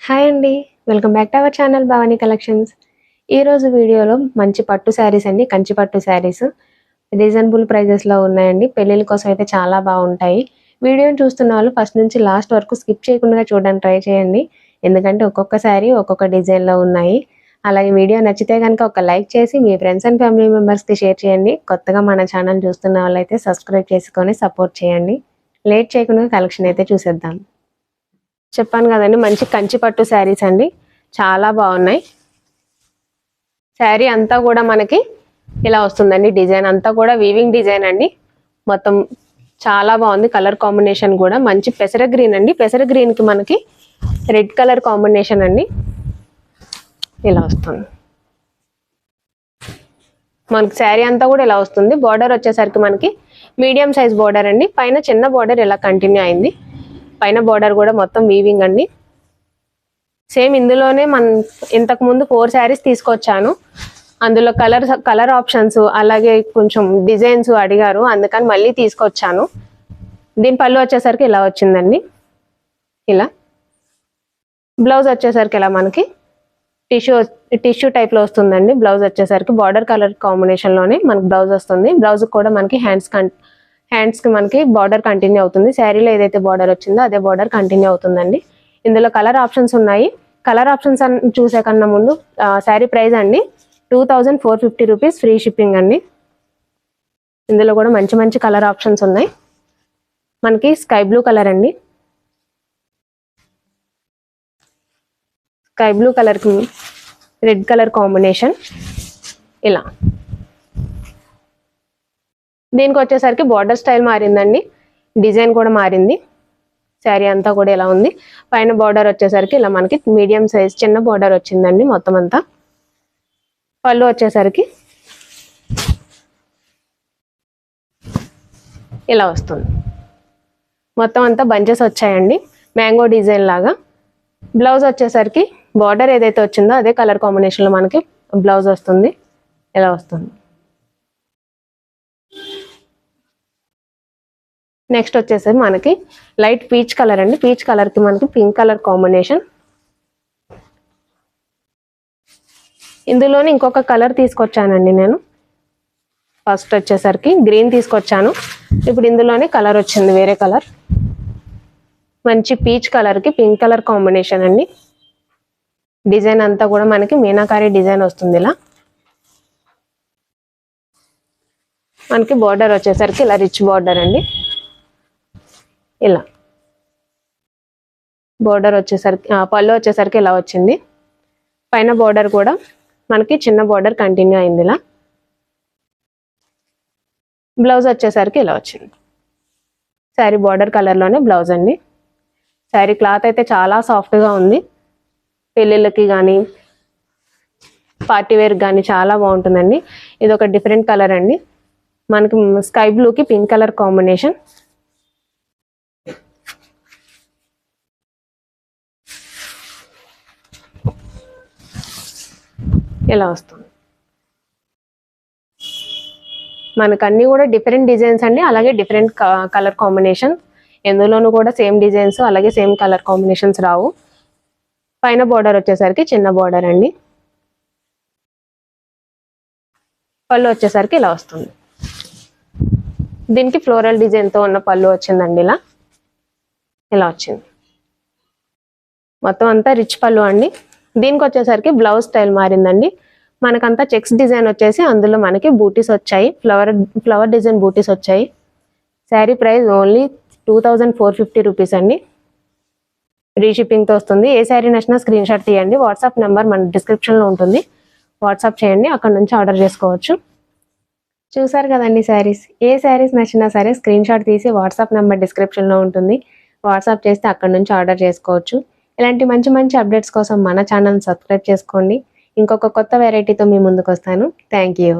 Hi అండి, welcome back to our channel Bhavani collections. ఈరోజు వీడియోలో మంచి పట్టు శారీస్ అండి, కంచి పట్టు శారీస్ రీజనబుల్ ప్రైజెస్లో ఉన్నాయండి. పెళ్ళిళ్ళ కోసం అయితే చాలా బాగుంటాయి. వీడియోని చూస్తున్న వాళ్ళు ఫస్ట్ నుంచి లాస్ట్ వరకు స్కిప్ చేయకుండా చూడడానికి ట్రై చేయండి, ఎందుకంటే ఒక్కొక్క శారీ ఒక్కొక్క డిజైన్లో ఉన్నాయి. అలాగే వీడియో నచ్చితే కనుక ఒక లైక్ చేసి మీ ఫ్రెండ్స్ అండ్ ఫ్యామిలీ మెంబర్స్కి షేర్ చేయండి. కొత్తగా మన ఛానల్ చూస్తున్న వాళ్ళైతే సబ్స్క్రైబ్ చేసుకొని సపోర్ట్ చేయండి. లేట్ చేయకుండా కలెక్షన్ అయితే చూసేద్దాం. చెప్పాను కదండి, మంచి కంచి పట్టు శారీస్ అండి, చాలా బాగున్నాయి. శారీ అంతా కూడా మనకి ఇలా వస్తుందండి. డిజైన్ అంతా కూడా వీవింగ్ డిజైన్ అండి. మొత్తం చాలా బాగుంది. కలర్ కాంబినేషన్ కూడా మంచి పెసర గ్రీన్ అండి. పెసర గ్రీన్కి మనకి రెడ్ కలర్ కాంబినేషన్ అండి. ఇలా వస్తుంది మనకి శారీ అంతా కూడా ఇలా వస్తుంది. బార్డర్ వచ్చేసరికి మనకి మీడియం సైజ్ బార్డర్ అండి. పైన చిన్న బార్డర్ ఇలా కంటిన్యూ అయింది. పైన బార్డర్ కూడా మొత్తం వీవింగ్ అండి. సేమ్ ఇందులోనే ఇంతకు ముందు 4 శారీస్ తీసుకొచ్చాను. అందులో కలర్ ఆప్షన్స్ అలాగే కొంచెం డిజైన్స్ అడిగారు, అందుకని మళ్ళీ తీసుకొచ్చాను. దీని పళ్ళు వచ్చేసరికి ఇలా వచ్చిందండి. ఇలా బ్లౌజ్ వచ్చేసరికి ఇలా మనకి టిష్యూ టైప్లో వస్తుందండి. బ్లౌజ్ వచ్చేసరికి బార్డర్ కలర్ కాంబినేషన్లోనే మనకి బ్లౌజ్ వస్తుంది. బ్లౌజ్ కూడా మనకి హ్యాండ్స్కి మనకి బార్డర్ కంటిన్యూ అవుతుంది. శారీలో ఏదైతే బార్డర్ వచ్చిందో అదే బార్డర్ కంటిన్యూ అవుతుందండి. ఇందులో కలర్ ఆప్షన్స్ ఉన్నాయి. కలర్ ఆప్షన్స్ చూసే కన్నా ముందు శారీ ప్రైస్ అండి 2450 రూపీస్, ఫ్రీ షిప్పింగ్ అండి. ఇందులో కూడా మంచి మంచి కలర్ ఆప్షన్స్ ఉన్నాయి. మనకి స్కై బ్లూ కలర్ అండి. స్కై బ్లూ కలర్కి రెడ్ కలర్ కాంబినేషన్. ఇలా దీనికి వచ్చేసరికి బార్డర్ స్టైల్ మారిందండి, డిజైన్ కూడా మారింది. శారీ అంతా కూడా ఇలా ఉంది. పైన బార్డర్ వచ్చేసరికి ఇలా మనకి మీడియం సైజ్ చిన్న బార్డర్ వచ్చిందండి. మొత్తం అంతా పళ్ళు వచ్చేసరికి ఇలా వస్తుంది. మొత్తం అంతా బంచెస్ వచ్చాయండి, మ్యాంగో డిజైన్ లాగా. బ్లౌజ్ వచ్చేసరికి బార్డర్ ఏదైతే వచ్చిందో అదే కలర్ కాంబినేషన్లో మనకి బ్లౌజ్ వస్తుంది. ఇలా వస్తుంది. నెక్స్ట్ వచ్చేసి మనకి లైట్ పీచ్ కలర్ అండి. పీచ్ కలర్కి మనకి పింక్ కలర్ కాంబినేషన్. ఇందులోనే ఇంకొక కలర్ తీసుకొచ్చానండి నేను. ఫస్ట్ వచ్చేసరికి గ్రీన్ తీసుకొచ్చాను, ఇప్పుడు ఇందులోనే కలర్ వచ్చింది, వేరే కలర్. మంచి పీచ్ కలర్కి పింక్ కలర్ కాంబినేషన్ అండి. డిజైన్ అంతా కూడా మనకి మీనాకారి డిజైన్ వస్తుంది. ఇలా మనకి బార్డర్ వచ్చేసరికి ఇలా రిచ్ బార్డర్ అండి. ఇలా బార్డర్ వచ్చేసరికి పళ్ళు వచ్చేసరికి ఇలా వచ్చింది. పైన బార్డర్ కూడా మనకి చిన్న బార్డర్ కంటిన్యూ అయింది. ఇలా బ్లౌజ్ వచ్చేసరికి ఇలా వచ్చింది. శారీ బార్డర్ కలర్లోనే బ్లౌజ్ అండి. శారీ క్లాత్ అయితే చాలా సాఫ్ట్గా ఉంది. పెళ్ళిళ్ళకి కానీ పార్టీ వేర్కి కానీ చాలా బాగుంటుందండి. ఇది ఒక డిఫరెంట్ కలర్ అండి. మనకి స్కై బ్లూకి పింక్ కలర్ కాంబినేషన్. ఇలా వస్తుంది. మనకు అన్నీ కూడా డిఫరెంట్ డిజైన్స్ అండి, అలాగే డిఫరెంట్ కలర్ కాంబినేషన్. ఎందులోనూ కూడా సేమ్ డిజైన్స్ అలాగే సేమ్ కలర్ కాంబినేషన్స్ రావు. పైన బార్డర్ వచ్చేసరికి చిన్న బార్డర్ అండి. పళ్ళు వచ్చేసరికి ఇలా వస్తుంది. దీనికి ఫ్లోరల్ డిజైన్తో ఉన్న పళ్ళు వచ్చిందండి. ఇలా వచ్చింది. మొత్తం అంతా రిచ్ పళ్ళు అండి. దీనికి వచ్చేసరికి బ్లౌజ్ స్టైల్ మారిందండి. మనకంతా చెక్స్ డిజైన్ వచ్చేసి అందులో మనకి బూటీస్ వచ్చాయి, ఫ్లవర్ డిజైన్ బూటీస్ వచ్చాయి. శారీ ప్రైస్ ఓన్లీ 2450 రూపీస్ అండి. ఫ్రీ షిప్పింగ్తో వస్తుంది. ఏ శారీ నచ్చినా స్క్రీన్ షాట్ తీయండి. వాట్సాప్ నెంబర్ మన డిస్క్రిప్షన్లో ఉంటుంది, వాట్సాప్ చేయండి, అక్కడ నుంచి ఆర్డర్ చేసుకోవచ్చు. చూసారు కదండి శారీస్. ఏ శారీస్ నచ్చినా సరే స్క్రీన్ షాట్ తీసి వాట్సాప్ నెంబర్ డిస్క్రిప్షన్లో ఉంటుంది, వాట్సాప్ చేస్తే అక్కడ నుంచి ఆర్డర్ చేసుకోవచ్చు. ఇలాంటి మంచి మంచి అప్డేట్స్ కోసం మన ఛానల్ సబ్స్క్రైబ్ చేసుకోండి. ఇంకొక కొత్త వెరైటీతో మీ ముందుకు వస్తాను. Thank you.